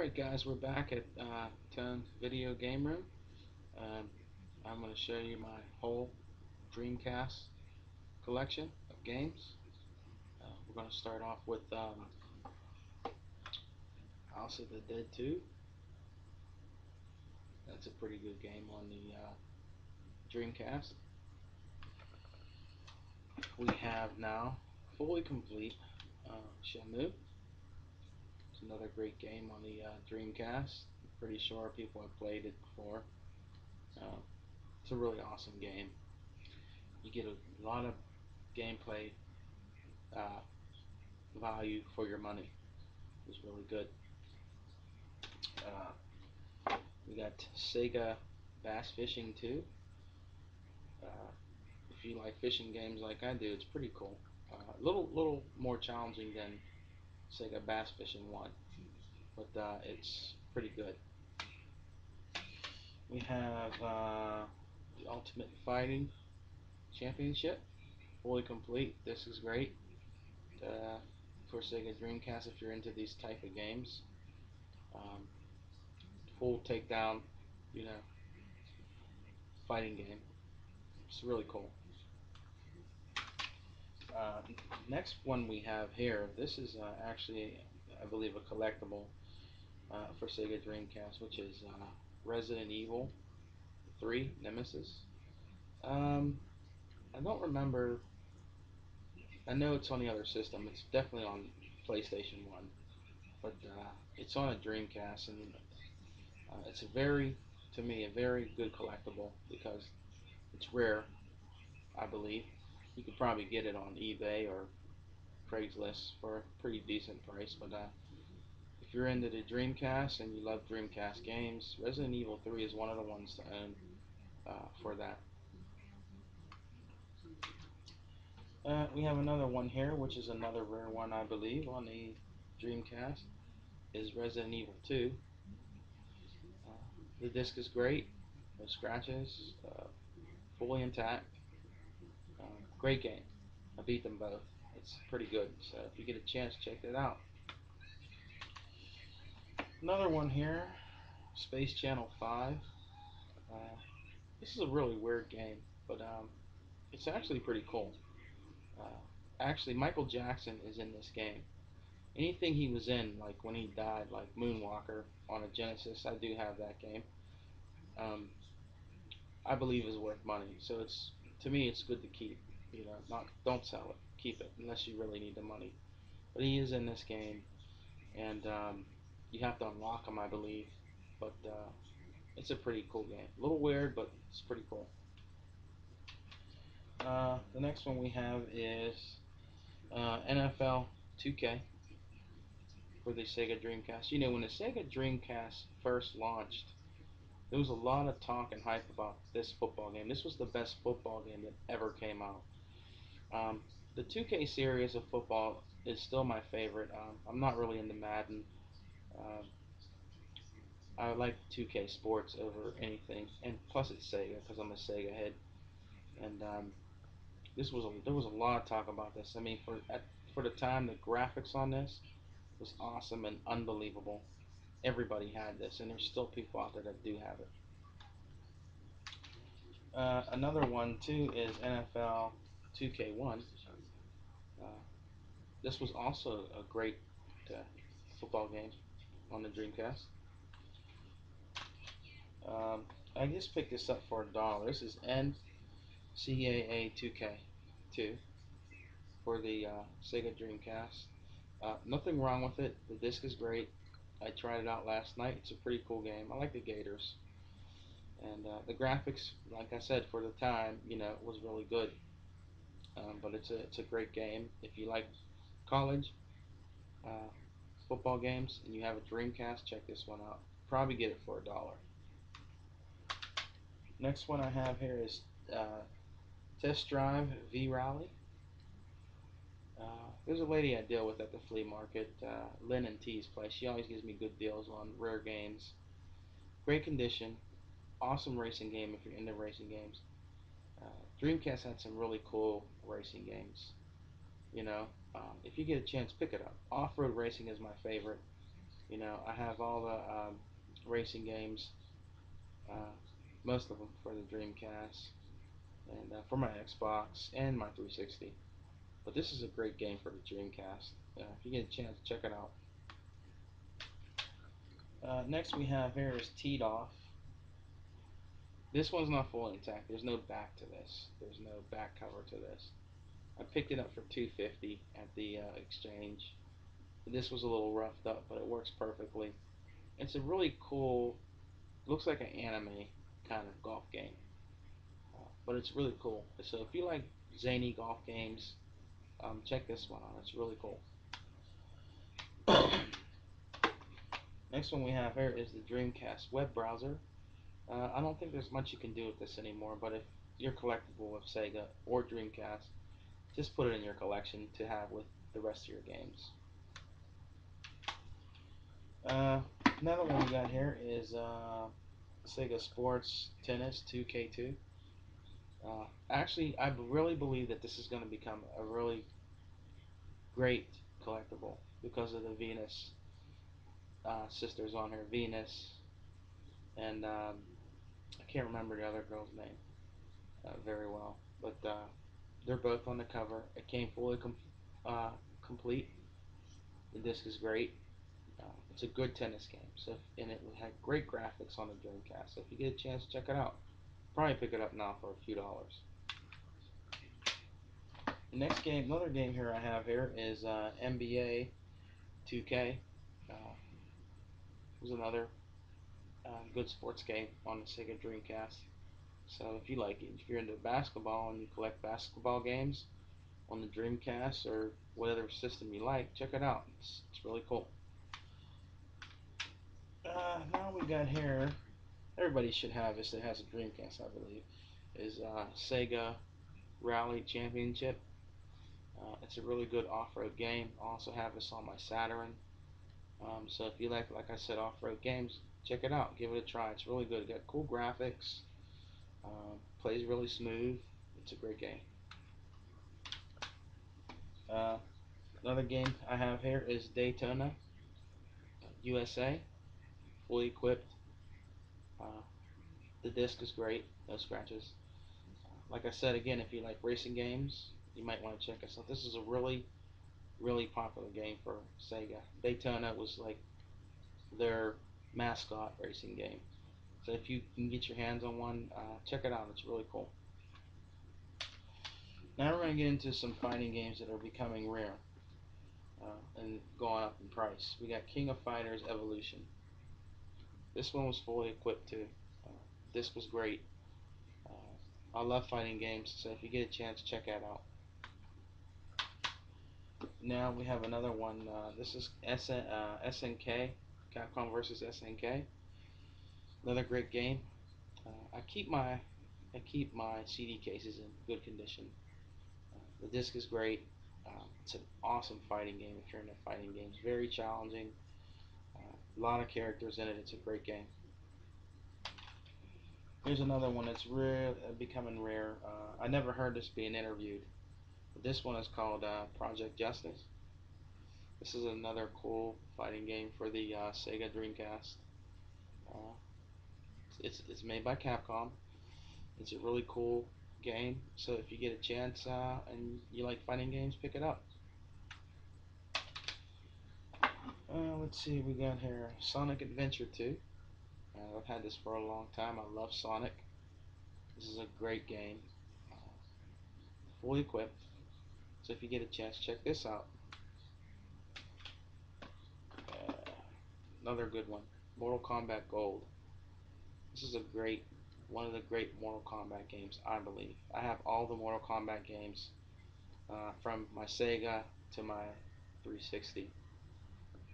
Alright guys, we're back at Tone Video Game Room. Um, I'm going to show you my whole Dreamcast collection of games. We're going to start off with House of the Dead 2. That's a pretty good game on the Dreamcast. We have now fully complete Shenmue. It's another great game on the Dreamcast. I'm pretty sure people have played it before. Uh, it's a really awesome game. You get a lot of gameplay uh, value for your money. It was really good. Uh, we got SEGA Bass Fishing 2. Uh, if you like fishing games like I do, it's pretty cool. A little more challenging than SEGA Bass Fishing 1, but it's pretty good. We have the Ultimate Fighting Championship, fully complete. This is great uh, for Sega Dreamcast if you're into these type of games. Um, Full takedown, you know, fighting game. It's really cool. Uh, Next one we have here, this is actually, I believe, a collectible for Sega Dreamcast, which is Resident Evil 3 Nemesis. Um, I don't remember. I know it's on the other system. It's definitely on PlayStation 1, but it's on a Dreamcast, and it's a very, to me, a very good collectible because it's rare, I believe. You could probably get it on eBay or Craigslist for a pretty decent price, but if you're into the Dreamcast and you love Dreamcast games, Resident Evil 3 is one of the ones to own for that. We have another one here, which is another rare one, I believe, on the Dreamcast, is Resident Evil 2. Uh, the disc is great, no scratches, fully intact. Great game. I beat them both. It's pretty good, so if you get a chance, check it out. Another one here, Space Channel 5. Uh, this is a really weird game, but it's actually pretty cool. Uh, Actually, Michael Jackson is in this game. Anything he was in, like when he died, like Moonwalker on a Genesis, I do have that game. Um, I believe is worth money. So it's to me, it's good to keep. You know, not don't sell it, keep it unless you really need the money. But he is in this game, and you have to unlock him, I believe. But it's a pretty cool game. A little weird, but it's pretty cool. The next one we have is NFL 2K for the Sega Dreamcast. You know, when the Sega Dreamcast first launched, there was a lot of talk and hype about this football game. This was the best football game that ever came out. Um, the 2K series of football is still my favorite. I'm not really into Madden. Um, I like 2K Sports over anything, and plus it's Sega because I'm a Sega head. And there was a lot of talk about this. I mean, for the time, the graphics on this was awesome and unbelievable. Everybody had this, and there's still people out there that do have it. Another one too is NFL 2K1. Uh, this was also a great uh, football game on the Dreamcast. I just picked this up for $1. This is NCAA 2K2 for the Sega Dreamcast. Nothing wrong with it. The disc is great. I tried it out last night. It's a pretty cool game. I like the Gators. And the graphics, like I said, for the time, you know, was really good. But it's a great game. If you like college uh, football games and you have a Dreamcast, check this one out. Probably get it for $1. Next one I have here is Test Drive V Rally. There's a lady I deal with at the flea market, Lynn and T's place. She always gives me good deals on rare games. Great condition, awesome racing game if you're into racing games. Dreamcast had some really cool racing games. You know, if you get a chance, pick it up. Off-road racing is my favorite. I have all the racing games, uh, most of them for the Dreamcast, and for my Xbox and my 360. But this is a great game for the Dreamcast. If you get a chance, check it out. Next we have here is Teed Off. This one's not fully intact. There's no back to this. There's no back cover to this. I picked it up for 250 at the exchange. This was a little roughed up, but it works perfectly. It's a really cool, looks like an anime kind of golf game, but it's really cool. So if you like zany golf games, check this one out. It's really cool. Next one we have here is the Dreamcast web browser. I don't think there's much you can do with this anymore, but if you're collectible of Sega or Dreamcast, just put it in your collection to have with the rest of your games. Uh, Another one we got here is Sega Sports Tennis 2K2. Actually, I really believe that this is going to become a really great collectible because of the Venus sisters on here. Venus and I can't remember the other girl's name very well, but they're both on the cover. It came fully uh, complete. The disc is great. It's a good tennis game. So and it had great graphics on the Dreamcast. So if you get a chance, check it out. Probably pick it up now for a few dollars. The next game, another game here I have here is NBA 2K. Was another good sports game on the Sega Dreamcast. So if you like it, if you're into basketball and you collect basketball games on the Dreamcast or whatever system you like, check it out. It's really cool. Now we got here. Everybody should have this that has a Dreamcast, I believe. Is Sega Rally Championship. It's a really good off-road game. I also have this on my Saturn. So if you like I said, off-road games, check it out. Give it a try. It's really good. It got cool graphics. Plays really smooth. It's a great game. Uh, Another game I have here is Daytona USA, fully equipped. Uh, the disc is great, no scratches. Like I said again, if you like racing games, you might want to check this out. This is a really popular game for Sega. Daytona was like their mascot racing game. So if you can get your hands on one, check it out. It's really cool. Now we're going to get into some fighting games that are becoming rare and going up in price. We got King of Fighters Evolution. This one was fully equipped too. Uh, this was great. I love fighting games, so if you get a chance, check that out. Now we have another one. This is SNK, Capcom versus SNK. Another great game. I keep my CD cases in good condition. The disc is great. It's an awesome fighting game if you're into fighting games. Very challenging. A lot of characters in it. It's a great game. Here's another one that's becoming rare. I never heard this being interviewed. But this one is called Project Justice. This is another cool fighting game for the Sega Dreamcast. Uh, it's made by Capcom. It's a really cool game. So if you get a chance and you like fighting games, pick it up. Let's see, we got here Sonic Adventure 2. I've had this for a long time. I love Sonic. This is a great game. Uh, Fully equipped. So if you get a chance, check this out. Uh, Another good one, Mortal Kombat Gold. This is one of the great Mortal Kombat games, I believe. I have all the Mortal Kombat games from my Sega to my 360.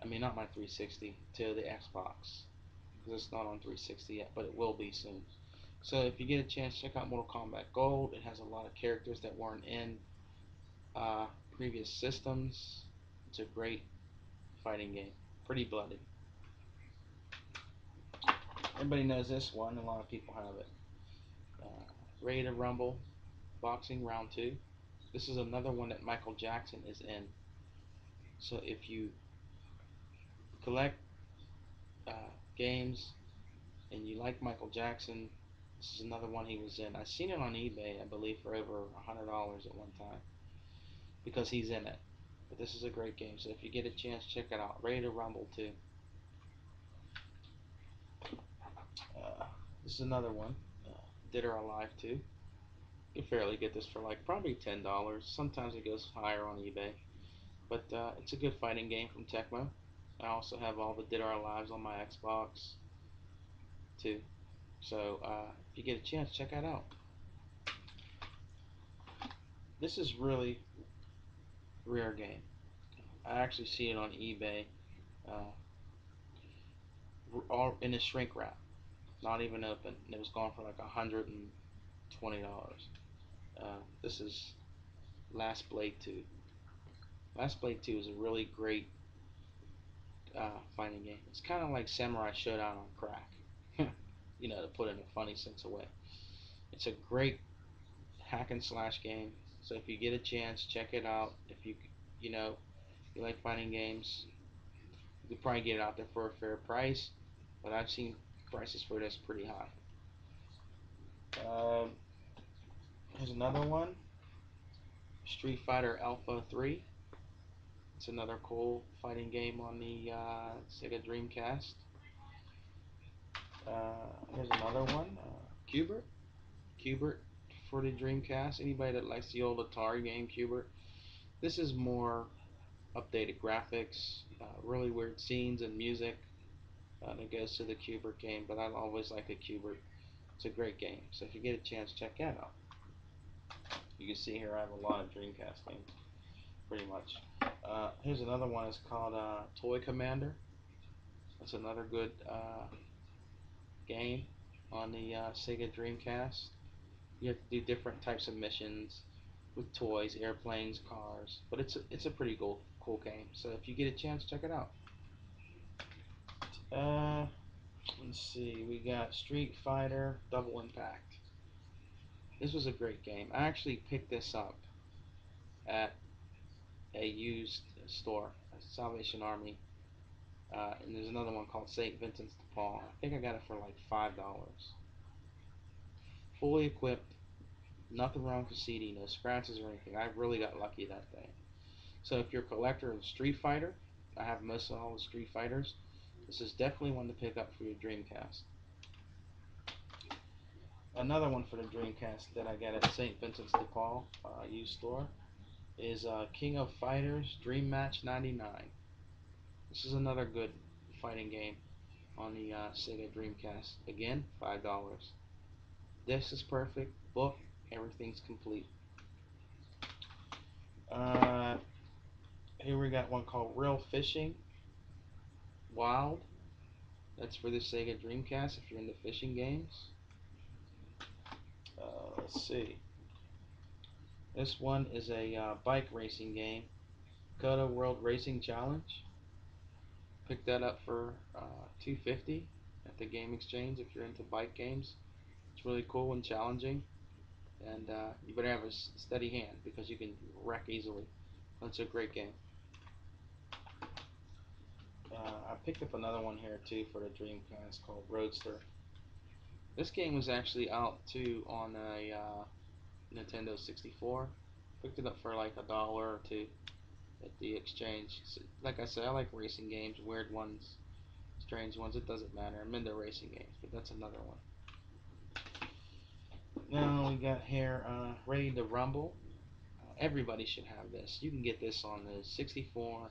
I mean, not my 360, to the Xbox. Because it's not on 360 yet, but it will be soon. So if you get a chance, check out Mortal Kombat Gold. It has a lot of characters that weren't in previous systems. It's a great fighting game. Pretty bloody. Everybody knows this one. A lot of people have it. Uh, Ready to Rumble, Boxing Round 2. This is another one that Michael Jackson is in. So if you collect games and you like Michael Jackson, this is another one he was in. I seen it on eBay, I believe, for over $100 at one time because he's in it. But this is a great game, so if you get a chance, check it out. Ready to Rumble too. Uh, this is another one. Dead or Alive too. You can fairly get this for like probably $10. Sometimes it goes higher on eBay, but it's a good fighting game from Tecmo. I also have all the Dead or Alives on my Xbox too. So if you get a chance, check that out. This is really rare game. I actually see it on eBay, uh, all in a shrink wrap, not even open, and it was going for like $120. This is Last Blade 2. Last Blade 2 is a really great fighting game. It's kind of like Samurai Showdown on crack, to put in a funny sense of way. It's a great hack and slash game. So if you get a chance, check it out. If you know, you like fighting games, you could probably get it out there for a fair price. But I've seen prices for this pretty high. Um, Here's another one, Street Fighter Alpha 3. It's another cool fighting game on the Sega Dreamcast. Here's another one, Cubert. Cubert for the Dreamcast. Anybody that likes the old Atari game, Cubert. This is more updated graphics, really weird scenes and music that goes to the Cubert game, but I always like the Cubert. It's a great game. So if you get a chance, check that out. You can see here I have a lot of Dreamcast games, pretty much. Here's another one. It's called Toy Commander. That's another good game on the Sega Dreamcast. You have to do different types of missions with toys, airplanes, cars, but it's a pretty cool game. So if you get a chance, check it out. Uh, let's see. We got Street Fighter Double Impact. This was a great game. I actually picked this up at a used store, a Salvation Army, and there's another one called St. Vincent's de Paul. I think I got it for like $5. Fully equipped, nothing wrong with the CD, no scratches or anything. I really got lucky that day. So if you're a collector of Street Fighter, I have most of all the Street Fighters. This is definitely one to pick up for your Dreamcast. Another one for the Dreamcast that I got at St. Vincent's de Paul used store is King of Fighters Dream Match 99. This is another good fighting game on the Sega Dreamcast. Again, $5. This is perfect. Book, everything's complete. Uh, Here we got one called Real Fishing Wild. That's for the Sega Dreamcast if you're into fishing games. Let's see. This one is a bike racing game, Koda World Racing Challenge. Picked that up for $250 at the Game Exchange if you're into bike games. It's really cool and challenging, and you better have a steady hand because you can wreck easily. That's a great game. I picked up another one here too for the Dreamcast called Roadster. This game was actually out too on a Nintendo 64. Picked it up for like $1 or $2 at the exchange. So, like I said, I like racing games, weird ones, strange ones. It doesn't matter. I'm into racing games, but that's another one. Now we got here Ready to Rumble. Everybody should have this. You can get this on the 64,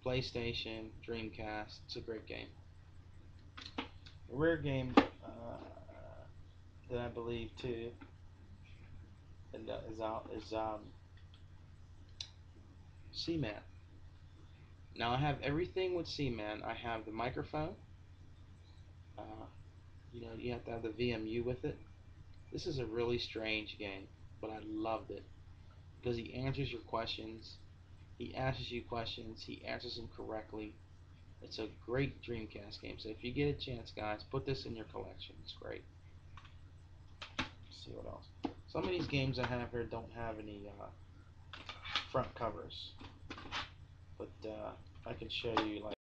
PlayStation, Dreamcast. It's a great game. A rare game that I believe too and is out is Seaman. Now I have everything with Seaman. I have the microphone. Uh, you have to have the VMU with it. This is a really strange game, but I loved it because he answers your questions. He asks you questions. He answers them correctly. It's a great Dreamcast game. So if you get a chance, guys, put this in your collection. It's great. Let's see what else. Some of these games I have here don't have any front covers, but I can show you like.